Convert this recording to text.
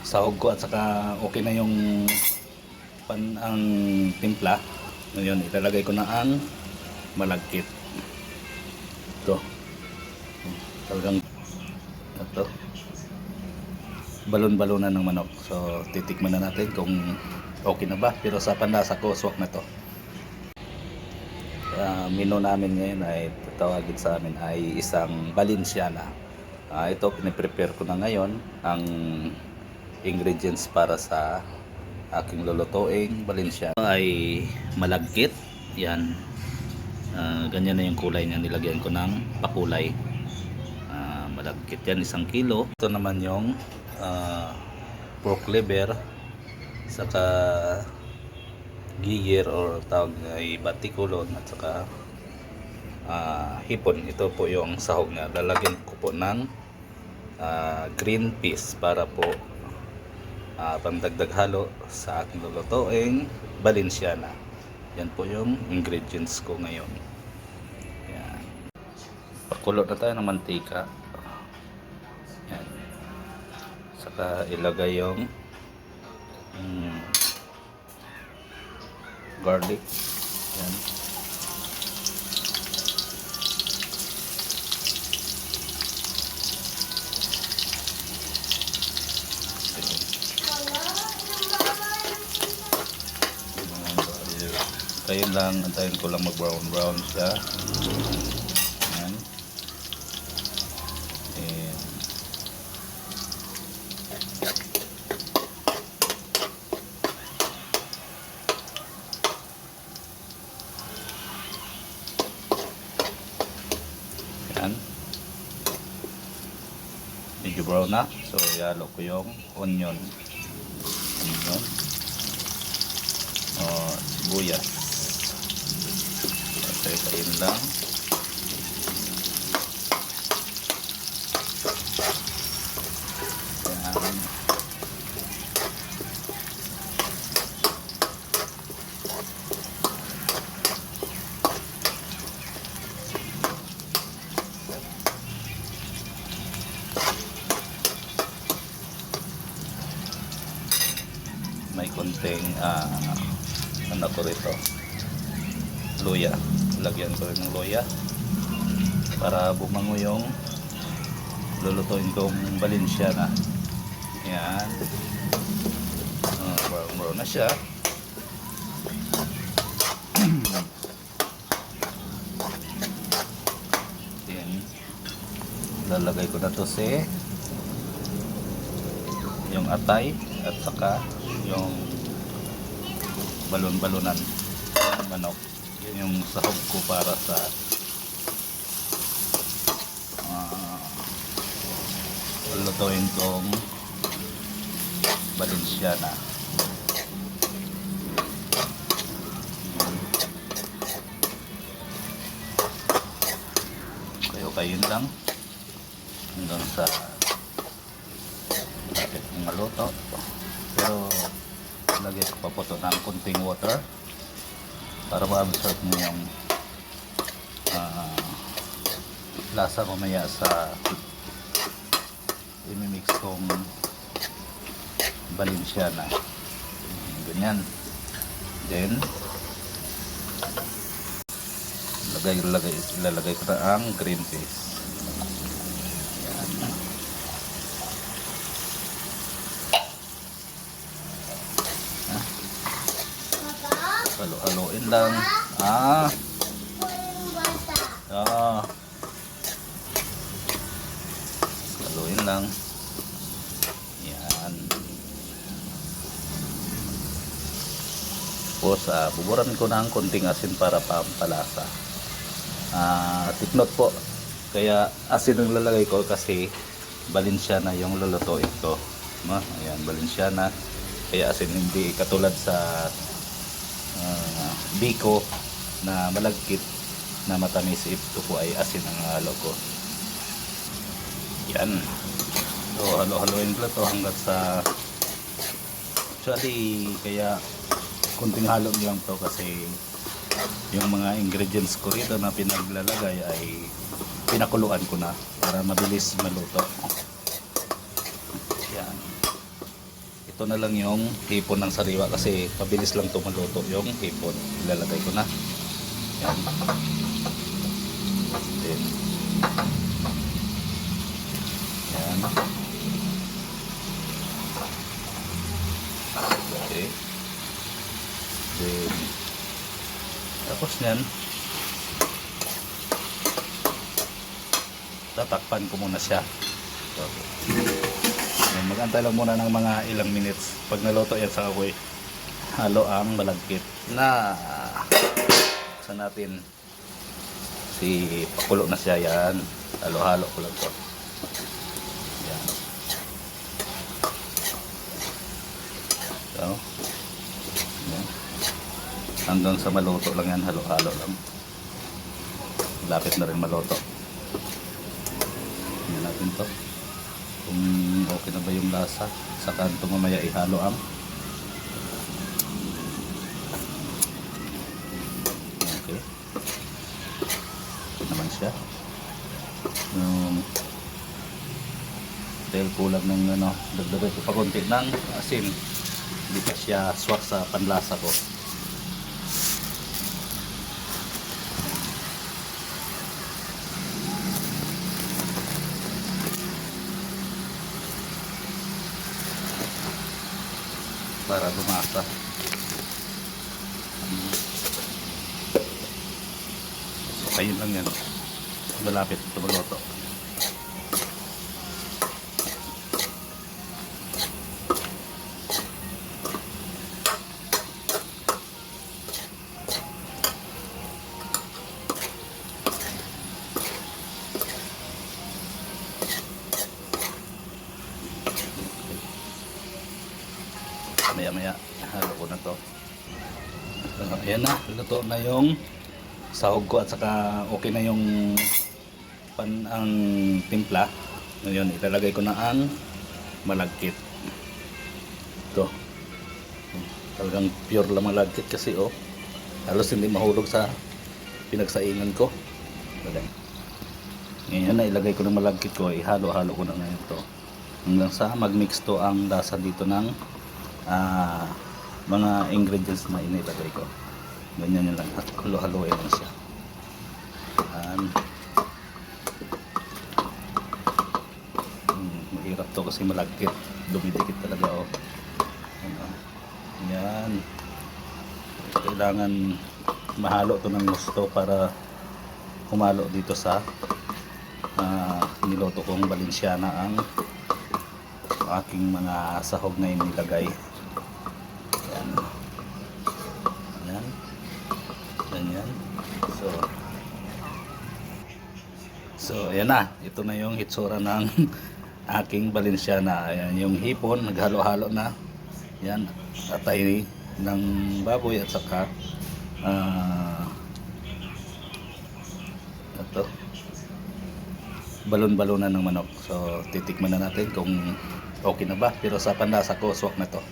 sahog ko at saka okay na yung ang timpla. Ngayon ilalagay ko na ang malagkit. Ito. Talagang ito. Balon-balonan ng manok. So titikman na natin kung okay na ba. Pero sa panlasa ko, swak na to. Menu namin ngayon ay tatawagin sa amin ay isang Balenciana. Ito piniprepare ko na ngayon ang ingredients para sa aking lulutuing Balenciana. Ay malagkit. Yan. Ganyan na yung kulay niya. Nilagyan ko ng pakulay. Malagkit yan, 1 kilo. Ito naman yung pork liver saka gigir or tawag ay batikulon at saka hipon. Ito po yung sahog niya. Lalagyan ko po ng green peas para po pandagdag halo sa aking lulutuing Balenciana. Yan po yung ingredients ko ngayon. Yan. Pakulo na tayo ng mantika. Yan. Saka ilagay yung garlic. Yan. Antayin lang, antayin ko lang mag brown siya. Yan. And yan. Medyo brown na. So ihalo ko yung onion. Sibuyas. Tayo lang. Yan. May konting ano ko rito, luya. Lagyan ko rin ng luya para bumango yung lulutuin kong Balenciana. Yan. Brown na siya. Yan. Lalagay ko na to yung atay at saka yung balon-balonan manok. Yan yung sahog ko para sa lulutuin kong Balenciana. Kayo lang hanggang sa lapit ng maluto. Pero lagay ko pa po ito ng kunting water para ma-absorb mo yung lasa mamaya sa imimix kong Balenciana. Ganyan. Then ilalagay ko na ang green peas. Yan. Halo-haloin lang. Haluin lang. Yan. Tapos buburan ko ng konting asin para pampalasa. Take note po, kaya asin ang lalagay ko kasi Balenciana yung lulutuin ko. Ayan, Balenciana. Kaya asin, hindi katulad sa biko na malagkit na matamis. Ito po ay asin ang halo ko. Yan. So halo-haloin ko ito hanggang sa actually kaya kunting halo lang to kasi yung mga ingredients ko rito na pinaglalagay ay pinakuluan ko na para mabilis maluto. Yan. ito na lang yung hipon ng sariwa kasi mabilis lang ito maluto yung hipon. Ilalagay ko na. Yan. Then, yan. Okay. Then, tapos yan, tatakpan ko muna siya. So, mag-antay lang muna ng mga ilang minutes. Pag naluto yan sa apoy, halo ang malagkit na sa natin. Si pakulo na siya yan. Halo-halo ko lang to. Yan. So, yan. Hanggang sa maluto lang yan, halo-halo lang. Lapit na rin maluto. Yan natin to. Kung okay na ba yung lasa, saka ito mamaya ihalo ang okay. Ito naman siya. Dahil kulang ng dagdagan ko pa konti ng asin, hindi pa siya swak sa panlasa ko. Para lumasa. So, ayun lang yan. Malapit ito maluto. Maya-maya, halo ko na to. Ayan na, luto na yung sahog ko at saka okay na yung ang timpla. Ngayon, ilalagay ko na ang malagkit. Ito. Talagang pure lang malagkit kasi halos hindi mahulog sa pinagsaingan ko. Ngayon na ilagay ko ng malagkit ko, ihalo-halo ko na ngayon to. Hanggang sa mag-mix to ang lasa dito ng mga ingredients na inilagay ko. Ganyan lang, halo-haloin lang siya. Mahirap to kasi malagkit, dumidikit talaga yan. Kailangan mahalo to ng gusto para humalo dito sa niloto kong Balinsiana ang aking mga sahog na inilagay. Yan. Yan. Ganyan. So, ayan na. Ito na yung hitsura ng aking Balinsiana. Ayan, yung hipon, naghalo-halo na. Yan. Atay ng baboy at saka ito. Balon-balonan ng manok. So, titikman na natin kung okay na ba. Pero sa panlasa ko, swak na to.